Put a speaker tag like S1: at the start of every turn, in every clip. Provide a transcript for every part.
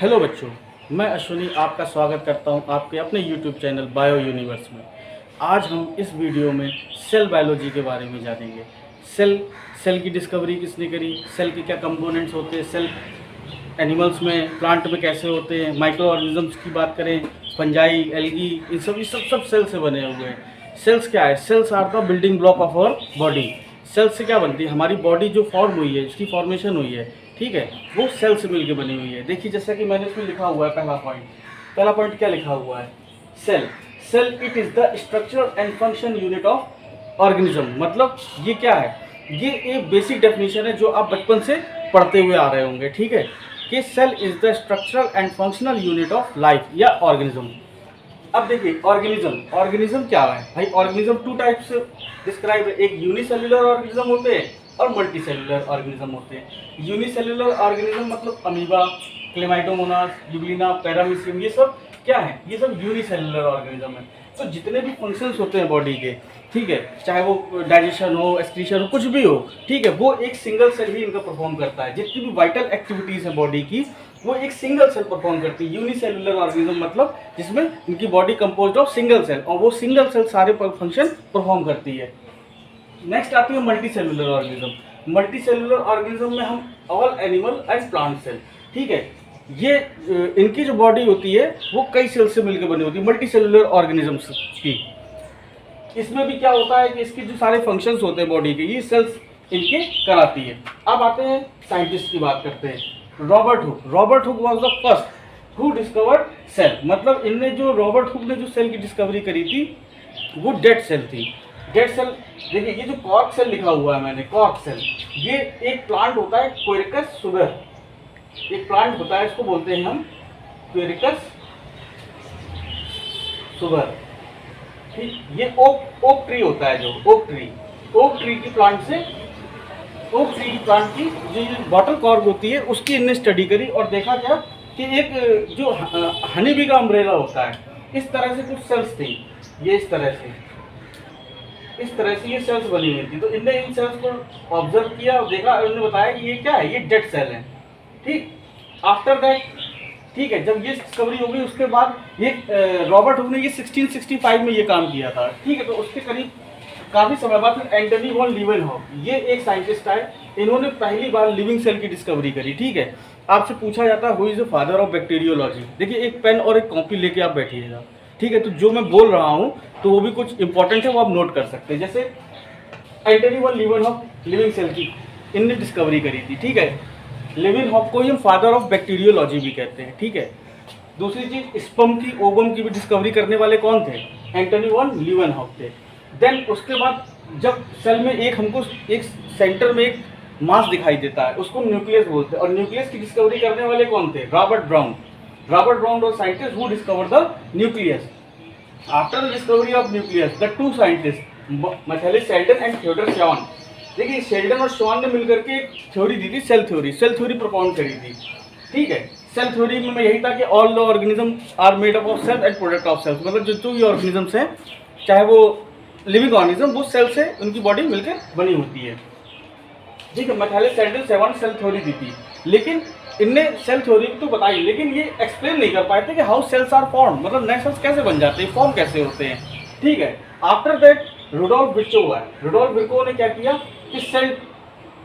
S1: Hello बच्चों, मैं अश्विनी आपका स्वागत करता हूं आपके अपने YouTube चैनल बायो यूनिवर्स में। आज हम इस वीडियो में सेल बायोलॉजी के बारे में जानेंगे। सेल सेल की डिस्कवरी किसने करी, सेल के क्या कंपोनेंट्स होते हैं, सेल एनिमल्स में, प्लांट में कैसे होते हैं, माइक्रो ऑर्गेनिजम्स की बात करें, फंजाई, एल्गी, इन सब सेल से बने हुए हैं। सेल्स क्या है? Cells are the building block of our body. Cells से क्या बनती है? हमारी बॉडी जो फॉर्म हुई है, इसकी फॉर्मेशन हुई है, ठीक है, वो सेल से मिलकर बनी हुई है। देखिए जैसा कि मैंने इसमें लिखा हुआ है, पहला पॉइंट क्या लिखा हुआ है? Cell. Cell it is the structure and function unit of organism. मतलब ये क्या है? ये एक बेसिक डेफिनेशन है जो आप बचपन से पढ़ते हुए आ रहे होंगे, ठीक है, कि cell is the structural and functional unit of life या ऑर्गेनिज्म। अब देखिए ऑर्गेनिज्म क्या है भाई? ऑर्गेनिज्म टू टाइप से डिस्क्राइब है। एक यूनिसेल्युलर ऑर्गेनिज्म होते हैं और मल्टीसेल्युलर ऑर्गेनिज्म होते हैं। यूनिसेल्युलर ऑर्गेनिज्म मतलब अमीबा, क्लेमाइडोमोनास, यूग्लिना, पैरामीशियम, ये सब क्या है? ये सब यूनिसेल्युलर ऑर्गेनिज्म है। तो जितने भी फंक्शंस होते हैं बॉडी के, ठीक है, चाहे वो डाइजेशन हो, एक्सक्रीशन हो, कुछ भी हो, ठीक है, वो एक सिंगल सेल ही इनका परफॉर्म करता है। जितनी भी वाइटल एक्टिविटीज़ है बॉडी की, वो एक सिंगल सेल परफॉर्म करती है। यूनिसेल्युलर ऑर्गेनिज्म मतलब जिसमें इनकी body composed of single cell, और वो सिंगल सेल सारे फंक्शन परफॉर्म करती है। नेक्स्ट आती है multicellular organism. Multicellular organism में हम all animal and plant cell, ठीक है, ये इनकी जो बॉडी होती है वो कई सेल से मिलकर बनी होती है, मल्टी सेलुलर ऑर्गेनिजम्स की। इसमें भी क्या होता है कि इसके जो सारे फंक्शंस होते हैं बॉडी के, ये सेल्स इनके कराती है। अब आते हैं साइंटिस्ट की बात करते हैं। Robert Hooke was the first who discovered cell. मतलब इनने जो रॉबर्ट हुक ने जो सेल की डिस्कवरी करी थी वो डेड सेल थी। डेड सेल, देखिए ये जो कॉर्क सेल लिखा हुआ है मैंने, कॉर्क सेल, ये एक प्लांट होता है, क्वेरिकस सुगर। एक प्लांट होता है, इसको बोलते हैं हम क्वेरिकस सुगर, ठीक। ये ओक ट्री होता है, जो ओक ट्री की प्लांट की जो बॉटल कॉर्क होती है उसकी इनने स्टडी करी और देखा क्या कि एक जो हनी बी का अम्ब्रेला होता है, इस तरह से कुछ सेल्स थी। ये इस तरह से ये सेल्स बनी हुई थी। तो इनने इन सेल्स को ऑब्जर्व किया और देखा, और इन्होंने बताया कि ये क्या है, ये डेड सेल है, ठीक। आफ्टर दैट, ठीक है, जब ये डिस्कवरी हो गई उसके बाद ये रॉबर्ट हुक ने ये 1665 में ये काम किया था, ठीक है। तो उसके करीब काफ़ी समय बाद फिर एंटनी वॉन लीवेनहॉफ, ये एक साइंटिस्ट आए, इन्होंने पहली बार लिविंग सेल की डिस्कवरी करी, ठीक है। आपसे पूछा जाता है who is the father of bacteriology. देखिए एक पेन और एक कॉपी लेके आप बैठिएगा, ठीक है। तो जो मैं बोल रहा हूँ तो वो भी कुछ इंपॉर्टेंट है, वो आप नोट कर सकते हैं। जैसे एंटनी वॉन लीवेनहॉफ लिविंग सेल की इनने डिस्कवरी करी थी, ठीक है। लीवेनहॉफ को ही हम फादर ऑफ बैक्टीरियोलॉजी भी कहते हैं, ठीक है। दूसरी चीज, स्पर्म की, ओवम की भी डिस्कवरी करने वाले कौन थे? एंटनी वॉन लीवेनहॉफ थे। देन उसके बाद जब सेल में हमको एक सेंटर में एक मास दिखाई देता है, उसको न्यूक्लियस बोलते हैं, और न्यूक्लियस की डिस्कवरी करने वाले कौन थे? रॉबर्ट ब्राउन और scientist who discover the nucleus. After the discovery of nucleus the two scientist Matthias Schleiden and Theodor Schwann, देखिए शेल्डन और श्वान ने मिलकर के एक थ्योरी दी थी, सेल थ्योरी प्रोपाउंड करी थी, ठीक है। सेल थ्योरी में यही था कि all the organism are made up of cells and product of cells. मतलब जो भी ऑर्गेनिजम्स हैं, चाहे वो लिविंग ऑर्गेनिज्म, वो सेल से उनकी बॉडी मिलकर बनी होती है, ठीक है। मैथेली शेल्डन श्वान सेल थ्योरी दी थी, लेकिन इनने सेल थ्योरी तो बताई, लेकिन ये एक्सप्लेन नहीं कर पाए थे कि हाउ सेल्स आर फॉर्म, मतलब नए सेल्स कैसे बन जाते हैं, फॉर्म कैसे होते हैं, ठीक है। आफ्टर दैट रुडोल्फ विर्चोव ने क्या किया कि सेल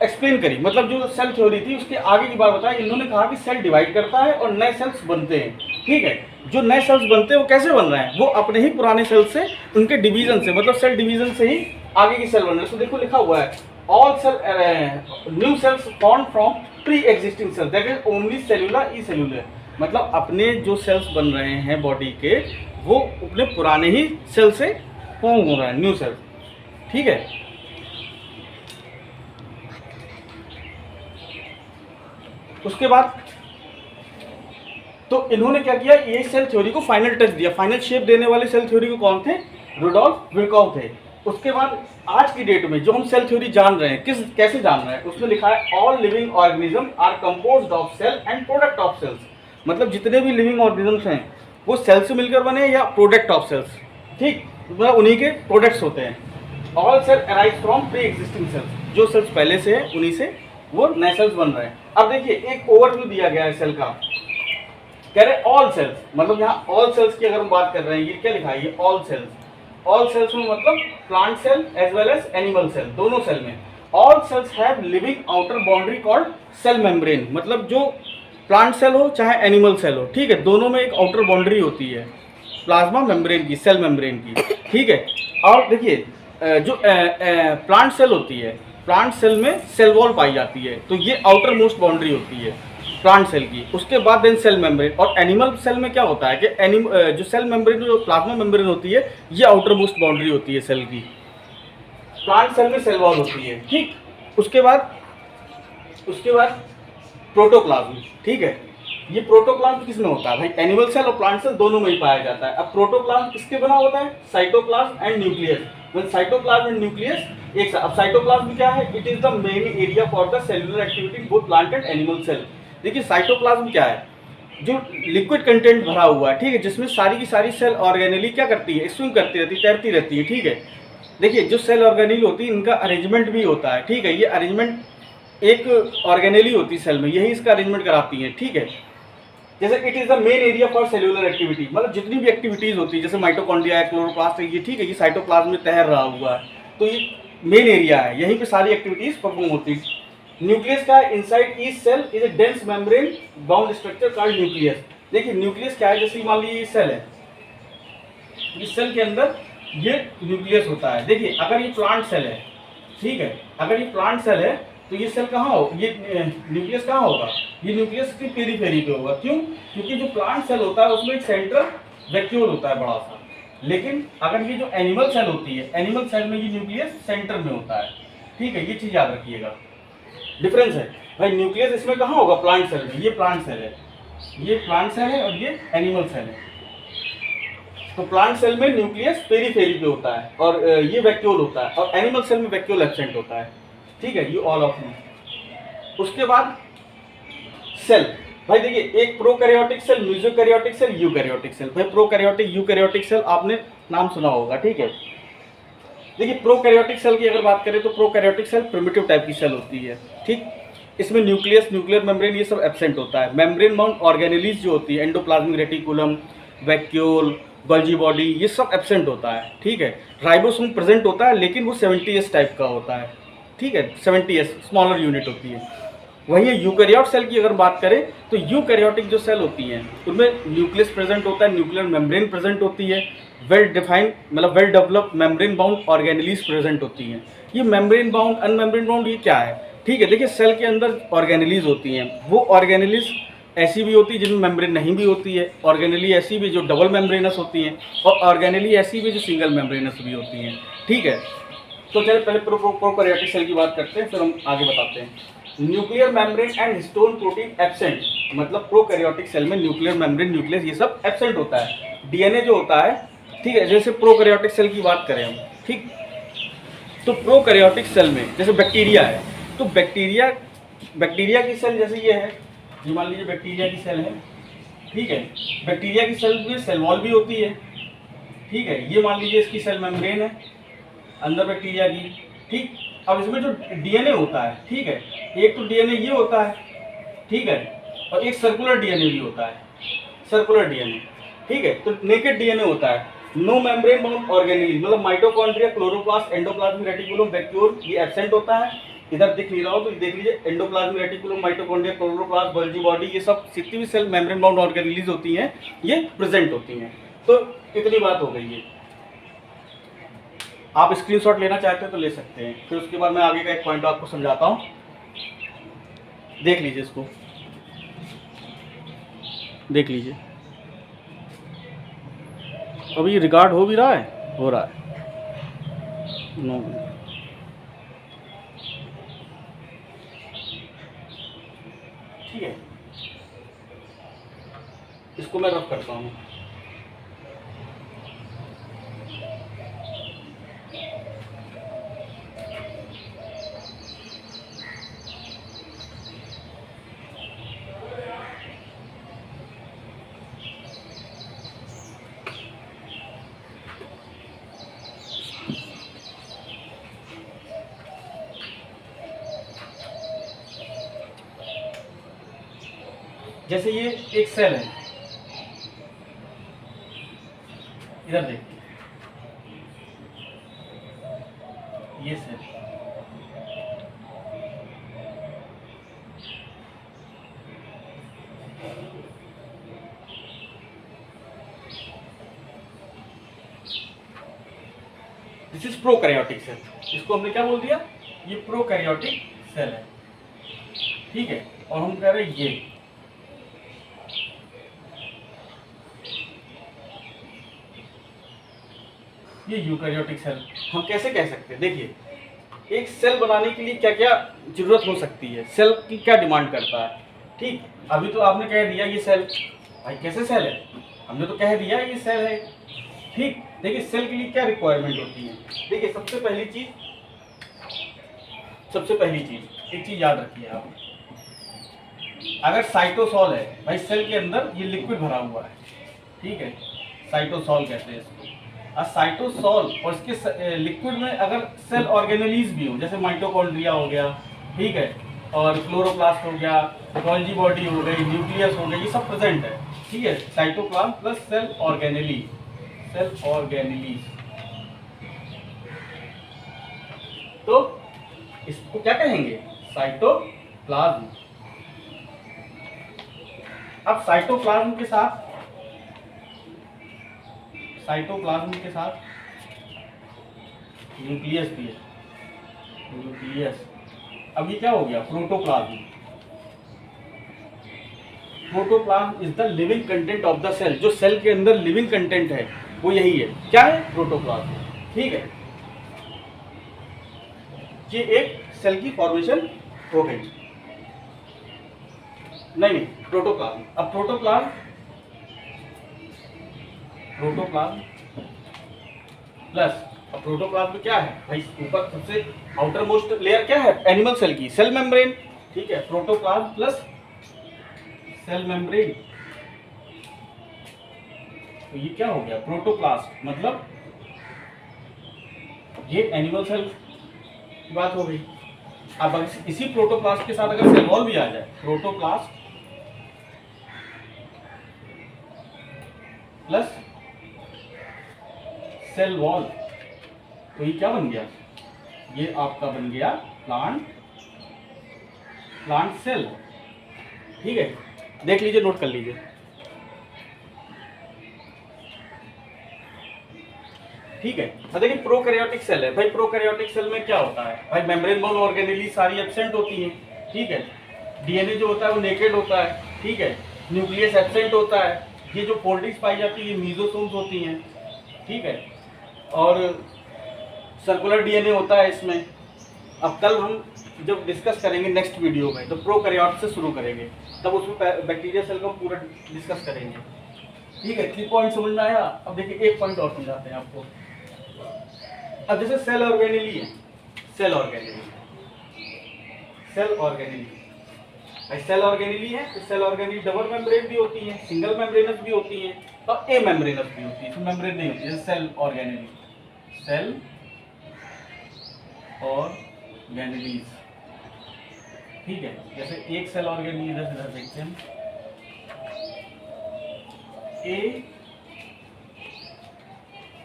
S1: एक्सप्लेन करी, मतलब जो सेल थ्योरी थी उसके आगे की बात बताई। इन्होंने कहा कि सेल डिवाइड करता है और नए सेल्स बनते हैं, ठीक है। जो नए सेल्स बनते हैं वो कैसे बन रहे हैं? वो अपने ही पुराने सेल से, उनके डिवीजन से, मतलब सेल डिवीजन से ही आगे की सेल बन रहे हैं। तो देखो लिखा हुआ है all cell new cells form from pre existing cell, that is only cellular ई सेलुलर। मतलब अपने जो सेल्स बन रहे हैं बॉडी के, वो अपने पुराने ही सेल से फॉर्म हो रहा है, न्यू सेल, ठीक है। उसके बाद तो इन्होंने क्या किया, ये सेल थ्योरी को फाइनल टच दिया। फाइनल शेप देने वाले सेल थ्योरी को कौन थे? रुडोल्फ विर्चोव थे। उसके बाद आज की डेट में जो हम सेल थ्योरी जान रहे हैं, कैसे जान रहे हैं, उसमें लिखा है all living organism are composed of cell and product of cells. मतलब जितने भी लिविंग ऑर्गेनिजम्स हैं वो सेल से मिलकर बने या प्रोडक्ट ऑफ सेल्स, ठीक, मतलब उन्हीं के प्रोडक्ट्स होते हैं। All cell arise from pre existing cells, जो सेल्स पहले से है उन्हीं से वो नए सेल्स बन रहे हैं। अब देखिए एक ओवरव्यू दिया गया है सेल का, कह रहे ऑल सेल्स, मतलब यहाँ ऑल सेल्स की अगर हम बात कर रहे हैं, ये क्या लिखा है, ये ऑल सेल्स। ऑल सेल्स में मतलब plant cell as well as animal cell, दोनों सेल में all cells have living outer boundary called cell membrane. मतलब जो प्लांट सेल हो चाहे एनिमल सेल हो, ठीक है, दोनों में एक आउटर बाउंड्री होती है प्लाज्मा मेम्ब्रेन की, सेल मेम्ब्रेन की, ठीक है। और देखिए जो प्लांट सेल होती है, प्लांट सेल में सेल वॉल पाई जाती है, तो ये आउटर मोस्ट बाउंड्री होती है प्लांट सेल की। उसके बाद देन सेल मेम्ब्रेन। और एनिमल सेल में क्या होता है कि जो सेल मेम्ब्रेन, जो प्लाज्मा मेम्ब्रेन होती है, ये आउटर मोस्ट बाउंड्री होती है सेल की। प्लांट सेल में सेल वॉल होती है, ठीक। उसके बाद प्रोटोप्लाज्म, ठीक है। ये प्रोटोप्लाज्म किसमें होता है भाई, एनिमल सेल और प्लांट सेल दोनों में ही पाया जाता है। अब प्रोटोप्लाज्म किसके बना होता है, cytoplasm and nucleus. When cytoplasm and nucleus एक साथ। अब साइटोप्लाज्म क्या है, it is the main area for the cellular activity both plant and animal cell. देखिए साइटोप्लाज्म क्या है, जो लिक्विड कंटेंट भरा हुआ है, ठीक है, जिसमें सारी की सारी सेल ऑर्गेनेली क्या करती है, स्विम करती रहती है, तैरती रहती है, ठीक है। देखिए जो सेल ऑर्गेनेल होती है, इनका अरेंजमेंट भी होता है, ठीक है। ये अरेंजमेंट एक ऑर्गेनेली होती है सेल में, यही इसका अरेंजमेंट कराती है, ठीक है। जैसे it is the main area for cellular activity, मतलब जितनी भी एक्टिविटीज होती है, जैसे माइटोकॉन्ड्रिया है, क्लोरोप्लास्ट है, ये ठीक है, ये साइटोप्लाज्म में तैर रहा हुआ है, तो ये मेन एरिया है, यहीं पे सारी एक्टिविटीज परफॉर्म होती है। न्यूक्लियस का inside each cell is a dense membrane bound structure called nucleus. देखिए न्यूक्लियस क्या है, जैसे मान लीजिए ये सेल है, इस सेल के अंदर ये न्यूक्लियस होता है। देखिए अगर ये प्लांट सेल है, ठीक है, अगर ये प्लांट सेल है तो ये सेल कहाँ हो, ये न्यूक्लियस कहाँ होगा, ये न्यूक्लियस की पेरीफेरी पे होगा। क्यों, क्योंकि जो प्लांट सेल होता है उसमें एक सेंट्रल वैक्यूल होता है बड़ा सा, लेकिन अगर ये जो एनिमल सेल होती है, एनिमल सेल में ये न्यूक्लियस सेंटर में होता है, ठीक है। ये चीज़ याद रखिएगा, डिफरेंस है भाई। न्यूक्लियस इसमें कहाँ होगा, प्लांट सेल में, ये प्लांट सेल है, ये प्लांट सेल है और ये एनिमल सेल है। तो प्लांट सेल में न्यूक्लियस पेरीफेरी पे होता है और ये वैक्यूल होता है, और एनिमल सेल में वैक्यूल एब्सेंट होता है, ठीक है। You all of you. उसके बाद सेल, भाई देखिए एक prokaryotic cell, mesokaryotic cell, eukaryotic cell. भाई प्रोकैरियोटिक यूकैरियोटिक सेल आपने नाम सुना होगा, ठीक है। देखिए प्रोकैरियोटिक सेल की अगर बात करें तो प्रोकैरियोटिक सेल प्रिमिटिव टाइप की सेल होती है, ठीक। इसमें न्यूक्लियस, न्यूक्लियर मेम्ब्रेन ये सब एब्सेंट होता है। मेम्ब्रेन बाउंड ऑर्गेनेलीज जो होती है, endoplasmic reticulum, vacuole, Golgi body, ये सब एब्सेंट होता है, ठीक है। राइबोसोम प्रेजेंट होता है लेकिन वो 70s टाइप का होता है, ठीक है, 70s स्मॉलर यूनिट होती है। वहीं यूकैरियोट सेल की अगर बात करें तो यूकैरियोटिक जो सेल होती हैं उनमें न्यूक्लियस प्रेजेंट होता है, न्यूक्लियर मेम्ब्रेन प्रेजेंट होती है, वेल डिफाइंड मतलब well developed membrane bound organelles present होती हैं। ये मेम्ब्रेन बाउंड, अनमेम्ब्रेन बाउंड ये क्या है, ठीक है। देखिए सेल के अंदर ऑर्गेनेलीज होती हैं, वो ऑर्गेनेलीज ऐसी भी होती है जिनमें मेम्ब्रेन नहीं भी होती है, ऑर्गेनेली ऐसी भी जो डबल मेम्ब्रेनस होती हैं, और ऑर्गेनेली ऐसी भी जो सिंगल मेम्ब्रेनस भी होती हैं, ठीक है। तो चलिए पहले प्रोकैरियोटिक सेल की बात करते हैं, फिर हम आगे बताते हैं। Nuclear membrane and histone protein absent, मतलब प्रोकैरियोटिक सेल में न्यूक्लियर मेम्ब्रेन, न्यूक्लियस ये सब एब्सेंट होता है। डीएनए जो होता है, ठीक है, जैसे प्रोकैरियोटिक सेल की बात करें हम, ठीक। तो प्रोकैरियोटिक सेल में जैसे बैक्टीरिया है, तो बैक्टीरिया की सेल जैसे ये है, ये मान लीजिए बैक्टीरिया की सेल है, ठीक है। बैक्टीरिया की सेल में सेल वॉल भी होती है, ठीक है। ये मान लीजिए इसकी सेल मेम्ब्रेन है अंदर बैक्टीरिया की, ठीक। अब इसमें जो डीएनए होता है, ठीक है, एक तो डीएनए ये होता है, ठीक है, और एक सर्कुलर डीएनए भी होता है, सर्कुलर डीएनए, ठीक है। तो नेकेड डीएनए होता है। नो मेम्ब्रेन बाउंड ऑर्गेनेल, मतलब mitochondria, chloroplast, endoplasmic reticulum, vacuole, ये एब्सेंट होता है। इधर दिख नहीं रहा हो तो देख लीजिए, endoplasmic reticulum, mitochondria, chloroplast, Golgi body, ये सब जितनी भी सेल मेम्ब्रेन बाउंड ऑर्गेनेलीज होती हैं ये प्रेजेंट होती हैं। तो इतनी बात हो गई है। आप स्क्रीनशॉट लेना चाहते हैं तो ले सकते हैं, फिर उसके बाद मैं आगे का एक पॉइंट आपको समझाता हूँ, देख लीजिए इसको, देख लीजिए। अभी रिकॉर्ड हो भी रहा है, हो रहा है, नो, ठीक है। इसको मैं रफ करता हूँ। जैसे ये एक सेल है, इधर देखिए, ये cell, this is prokaryotic cell. इसको हमने क्या बोल दिया, ये प्रोकैरियोटिक सेल है, ठीक है। और हम कह रहे हैं ये यूकैरियोटिक सेल। हम कैसे कह सकते हैं, देखिए एक सेल बनाने के लिए क्या क्या जरूरत हो सकती है, सेल की क्या डिमांड करता है, ठीक। अभी तो आपने कह दिया ये सेल, भाई कैसे सेल है, हमने तो कह दिया ये सेल है, ठीक। देखिए सेल के लिए क्या रिक्वायरमेंट होती है, देखिए सबसे पहली चीज एक चीज याद रखिए आप, अगर साइटोसॉल है, भाई सेल के अंदर ये लिक्विड भरा हुआ है, ठीक है, साइटोसॉल कहते हैं इसको। साइटोसॉल और इसके लिक्विड में अगर सेल ऑर्गेनेलीज भी हो, जैसे माइटोकॉन्ड्रिया हो गया, ठीक है, और क्लोरोप्लास्ट हो गया, गोल्जी बॉडी हो गई, न्यूक्लियस हो गया, ये सब प्रेजेंट है, ठीक है। साइटोप्लाज्म प्लस सेल ऑर्गेनेली, तो इसको क्या कहेंगे, साइटोप्लाज्म। अब साइटोप्लाज्म के साथ न्यूक्लियस भी है, न्यूक्लियस। अब ये क्या हो गया, protoplasm. Protoplasm is the living content of the cell, जो सेल के अंदर लिविंग कंटेंट है वो यही है, क्या है, प्रोटोप्लाज्म, ठीक है। ये एक सेल की फॉर्मेशन हो गई, नहीं प्रोटोप्लाज्म। अब प्रोटोप्लाज्म प्लस, अब प्रोटोप्लाज्म में क्या है भाई, ऊपर सबसे आउटर मोस्ट लेयर क्या है, एनिमल सेल की सेल मेम्ब्रेन, ठीक है। प्रोटोप्लाज्म प्लस सेल मेम्ब्रेन, तो ये क्या हो गया, प्रोटोप्लास्ट, मतलब ये एनिमल सेल की बात हो गई। अब इसी प्रोटोप्लास्ट के साथ अगर सेल वॉल भी आ जाए, प्रोटोप्लास्ट प्लस सेल वॉल, तो ये क्या बन गया, ये आपका बन गया प्लांट सेल, ठीक है। देख लीजिए, नोट कर लीजिए, ठीक है। तो देखिए प्रोकैरियोटिक सेल है भाई, प्रोकैरियोटिक सेल में क्या होता है भाई, मेम्ब्रेन बोर्न ऑर्गेनेली सारी एब्सेंट होती हैं, ठीक है। डीएनए जो होता है वो नेकेड होता है, ठीक है। न्यूक्लियस एब्सेंट होता है, ये जो फोल्डिंग्स पाई जाती है ये मीजोसोम्स होती हैं, ठीक है। और सर्कुलर डीएनए होता है इसमें। अब कल हम जब डिस्कस करेंगे नेक्स्ट वीडियो में, तो प्रोकैरियोट से शुरू करेंगे, तब उसमें बैक्टीरिया सेल को पूरा डिस्कस करेंगे, ठीक है। 3 पॉइंट समझ में आया। अब देखिए एक पॉइंट और समझाते हैं आपको। अब जैसे सेल ऑर्गेनेली है, सेल ऑर्गेनेली है, तो सेल ऑर्गेनेली डबल मेम्ब्रेन भी होती है, सिंगल मेम्ब्रेनस भी होती है, और ए मेम्ब्रेनस भी होती है, तो मेम्ब्रेन नहीं होती है। सेल ऑर्गेनेली, ठीक है। जैसे एक सेल ऑर्गेनेली इधर देखते हैं, ए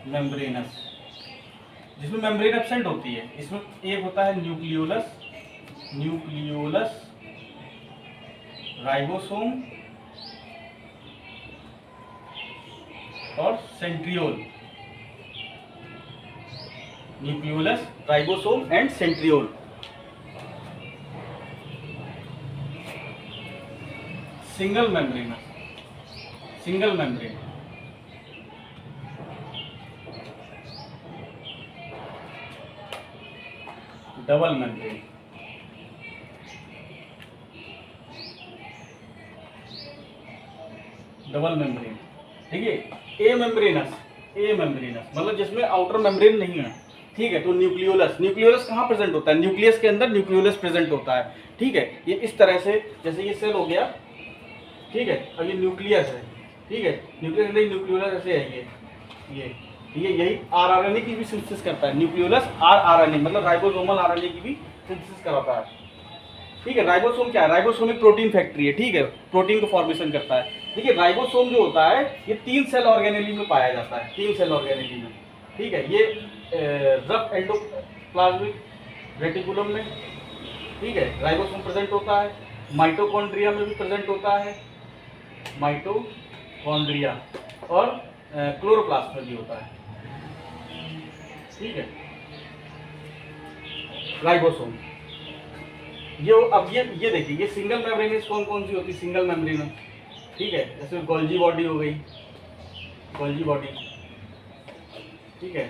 S1: मेम्ब्रेनस, जिसमें मेम्ब्रेन एब्सेंट होती है। इसमें एक होता है न्यूक्लियोलस राइबोसोम और centriole, nucleolus ribosome and centriole. Single membrane, double membrane, ठीक है। ए मेम्ब्रेनस मतलब जिसमें आउटर मेम्ब्रेन नहीं है, ठीक है। तो न्यूक्लियोलस कहाँ प्रेजेंट होता है, न्यूक्लियस के अंदर न्यूक्लियोलस प्रेजेंट होता है, ठीक है। ये इस तरह से, जैसे ये सेल हो गया, ठीक है। अब ये न्यूक्लियस है, ठीक है। न्यूक्लियोलस ऐसे है, ये यही आरआरएनए की भी सिंथेसिस करता है। न्यूक्लियोलस आरआरएनए मतलब राइबोसोमल आरएनए की भी सिंथेसिस कराता है, ठीक है। राइबोसोम क्या है, राइबोसोम एक प्रोटीन फैक्ट्री है, ठीक है, प्रोटीन को फॉर्मेशन करता है। देखिए राइबोसोम जो होता है ये 3 सेल ऑर्गेनेली में पाया जाता है, 3 सेल ऑर्गेनेली में, ठीक है। ये रफ एंडोप्लाज्मिक रेटिकुलम में, ठीक है, राइबोसोम प्रेजेंट होता है। माइटोकॉन्ड्रिया में भी प्रेजेंट होता है, माइटोकॉन्ड्रिया, और क्लोरोप्लास्ट में भी होता है, ठीक है, राइबोसोम। ये देखिए, ये सिंगल मेम्ब्रेनस कौन कौन सी होती है, सिंगल मेम्ब्रेनस, ठीक है, जैसे गोल्जी बॉडी हो गई, गोल्जी बॉडी, ठीक है,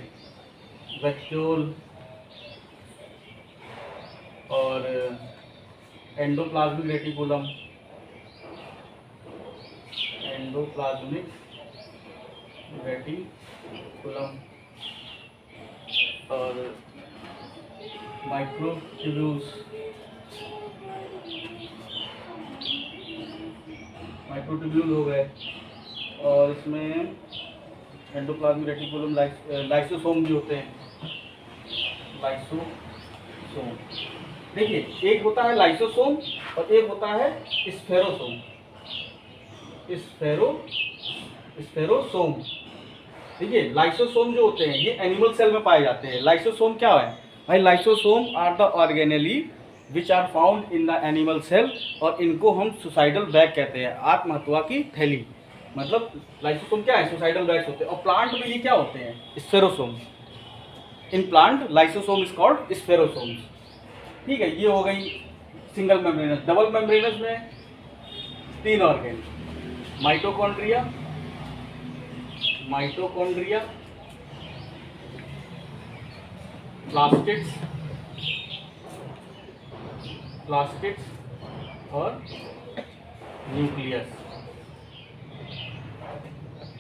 S1: वैक्यूल और एंडोप्लाज्मिक रेटिकुलम, एंडोप्लाज्मिक रेटिकुलम और माइक्रोट्यूब्यूल्स, माइक्रोट्यूब्यूल हो गए, और इसमें एंडोप्लाज्मिक रेटिकुलम लाइसोसोम भी होते हैं, लाइसोसोम। देखिए एक होता है लाइसोसोम और एक होता है स्फेरोसोम, स्फेरोसोम। देखिए लाइसोसोम जो होते हैं ये एनिमल सेल में पाए जाते हैं। लाइसोसोम क्या है भाई? Lysosome are the organelle which are found in the animal cell, और इनको हम सुसाइडल बैग कहते हैं, आत्महत्या की थैली। मतलब लाइसोसोम क्या है? सुसाइडल बैग्स होते हैं। और प्लांट में ये क्या होते हैं? Spherosome. In plant lysosome is called spherosome, ठीक है। ये हो गई सिंगल मेम्ब्रेनस। डबल मेम्ब्रेनस में 3 ऑर्गेन, माइटोकॉन्ड्रिया, प्लास्टिड्स और न्यूक्लियस,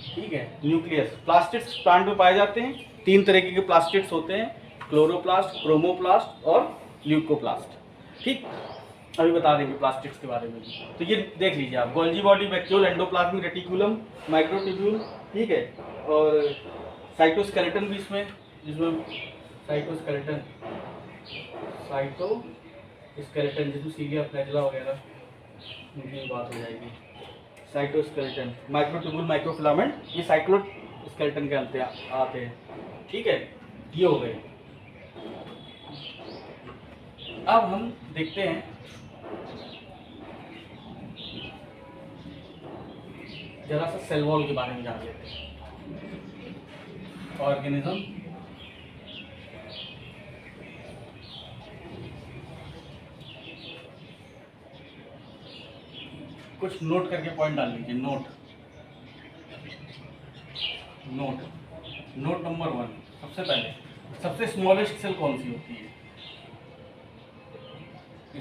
S1: ठीक है, न्यूक्लियस। प्लास्टिड्स प्लांट में पाए जाते हैं। 3 तरीके के प्लास्टिड्स होते हैं, क्लोरोप्लास्ट, क्रोमोप्लास्ट और ल्यूकोप्लास्ट, ठीक। अभी बता देंगे प्लास्टिड्स के बारे में। तो ये देख लीजिए आप, Golgi body, vacuole, endoplasmic reticulum, microtubule, ठीक है, और साइटोस्केलेटन भी इसमें, जिसमें साइटोस्केलेटन जिसमें सीलिया, फ्लैगेला वगैरह उनकी बात हो जाएगी। साइटोस्केलेटन, माइक्रोट्यूब्यूल, माइक्रोफिलामेंट, ये साइक्लोस्केलेटन के अंत आते हैं, ठीक है। ये हो गए। अब हम देखते हैं जरा सा सेल वॉल के बारे में जान लेते हैं। ऑर्गेनिज्म कुछ नोट करके पॉइंट डाल लीजिए। नोट नंबर 1, सबसे पहले सबसे स्मॉलेस्ट सेल कौन सी होती है?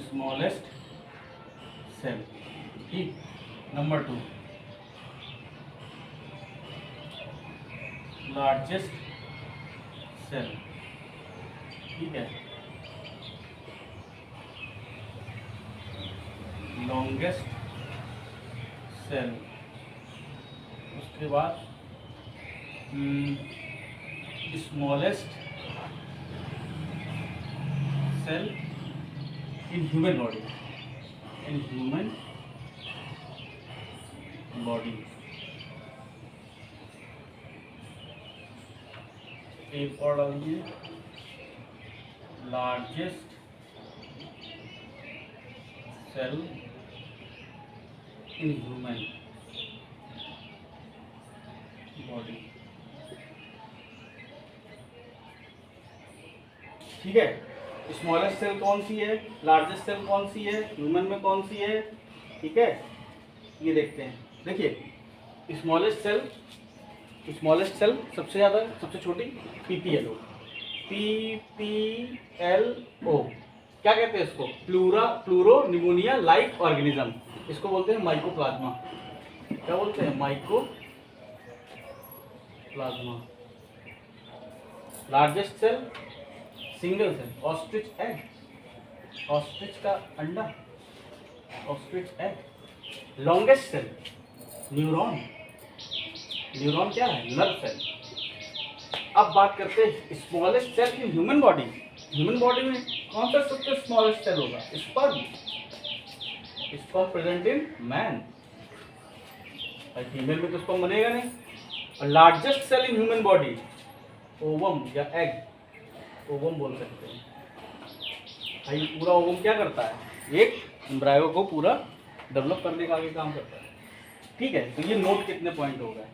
S1: स्मॉलेस्ट सेल, ठीक। नंबर 2, लार्जेस्ट सेल, ठीक है। लॉन्गेस्ट सेल, उसके बाद smallest cell in human body, एक और डालिए, largest cell in human body, ठीक है। स्मॉलेस्ट सेल कौन सी है, लार्जेस्ट सेल कौन सी है, ह्यूमन में कौन सी है, ठीक है। ये देखते हैं। देखिए स्मॉलेस्ट सेल सबसे ज़्यादा, सबसे छोटी PPLO, क्या कहते हैं इसको? Pleuro pneumonia like organism. इसको बोलते हैं माइकोप्लाज्मा। क्या बोलते हैं? Mycoplasma. Largest cell single cell, ostrich egg, ostrich का अंडा, ostrich egg. Longest cell neuron क्या है? Nerve cell. अब बात करते हैं smallest cell in human body. Human body में कौन सा सबसे स्मॉलेस्ट सेल होगा? स्पर्म प्रेजेंट इन मैन, भाई फीमेल में तो स्पर्म बनेगा नहीं। और largest cell in human body ovum या एग, ओवम बोल सकते हैं। भाई पूरा ओवम क्या करता है, एक एम्ब्रायो को पूरा डेवलप करने का आगे काम करता है। ठीक है, तो ये नोट कितने पॉइंट हो गए।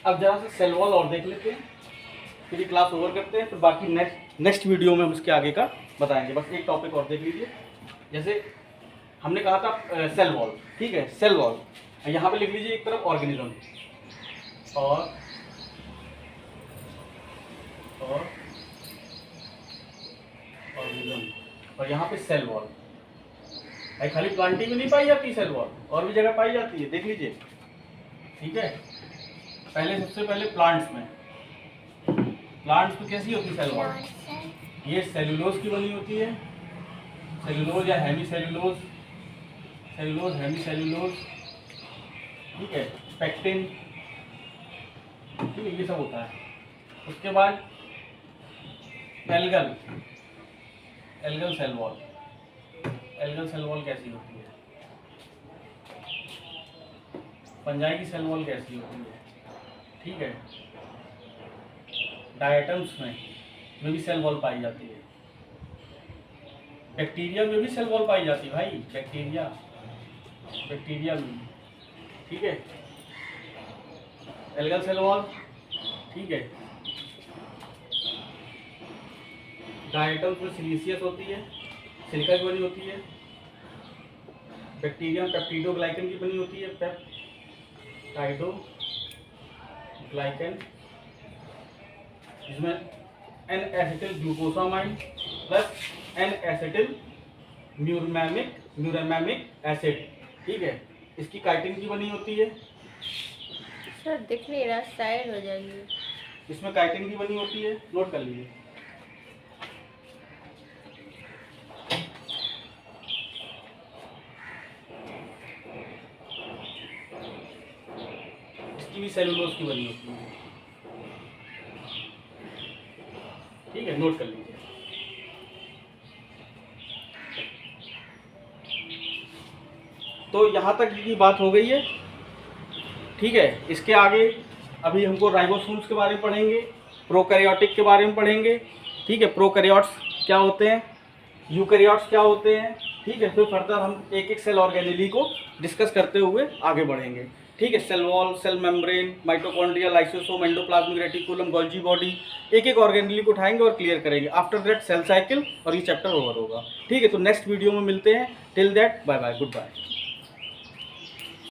S1: अब जरा सा सेल वॉल और देख लेते हैं, फिर क्लास ओवर करते हैं, फिर बाकी नेक्स्ट वीडियो में हम उसके आगे का बताएंगे। बस एक टॉपिक और देख लीजिए। जैसे हमने कहा था सेल वॉल, ठीक है, सेल वॉल यहाँ पे लिख लीजिए एक तरफ ऑर्गेनिज्म और ऑर्गेनिज्म, और यहाँ पे सेल वॉल। भाई खाली प्लांटिंग में नहीं पाई जाती सेल वॉल, और भी जगह पाई जाती है, देख लीजिए। ठीक है, सबसे पहले प्लांट्स में कैसी होती है सेल वॉल, ये सेल्यूलोज की बनी होती है, सेल्यूलोज या हेमी सेल्यूलोज, हेमी सेल्यूलोज, ठीक है, पेक्टिन, ठीक है, ये सब होता है। उसके बाद एल्गल सेल वॉल, कैसी होती है, पंजाई की सेल वॉल कैसी होती है, ठीक है, डायटम्स में भी सेल वॉल पाई जाती है, बैक्टीरिया में भी सेल वॉल पाई जाती है भाई, बैक्टीरिया में, ठीक है, एल्गल सेल वॉल, ठीक है, डायटम्स में सिलिशियस होती है, सिलिका की बनी होती है, बैक्टीरिया में पेप्टिडोग्लाइकन की बनी होती है, पेप्टाइडोग्लाइकन, इसमें N acetyl glucosamine plus N acetyl muramic acid, ठीक है, इसकी काइटिन की बनी होती है।
S2: सर दिख नहीं रहा, साइड हो जाएगी।
S1: इसमें काइटिन की बनी होती है, नोट कर लीजिए। इसकी भी सेलुलोज की बनी होती है, ठीक है, नोट कर लीजिए। तो यहाँ तक की बात हो गई है, ठीक है। इसके आगे अभी हमको राइबोसोम्स के बारे में पढ़ेंगे, प्रोकैरियोटिक के बारे में पढ़ेंगे, ठीक है, प्रोकैरियोट्स क्या होते हैं, यूकैरियोट्स क्या होते हैं, ठीक है। फिर फर्दर हम एक एक सेल ऑर्गेनेली को डिस्कस करते हुए आगे बढ़ेंगे, ठीक है। Cell wall, cell membrane, mitochondria, lysosome, endoplasmic reticulum, Golgi body, एक एक ऑर्गेनेली को उठाएंगे और क्लियर करेंगे। आफ्टर दैट सेल साइकिल और ये चैप्टर ओवर होगा, ठीक है। तो नेक्स्ट वीडियो में मिलते हैं, till that bye bye, good bye.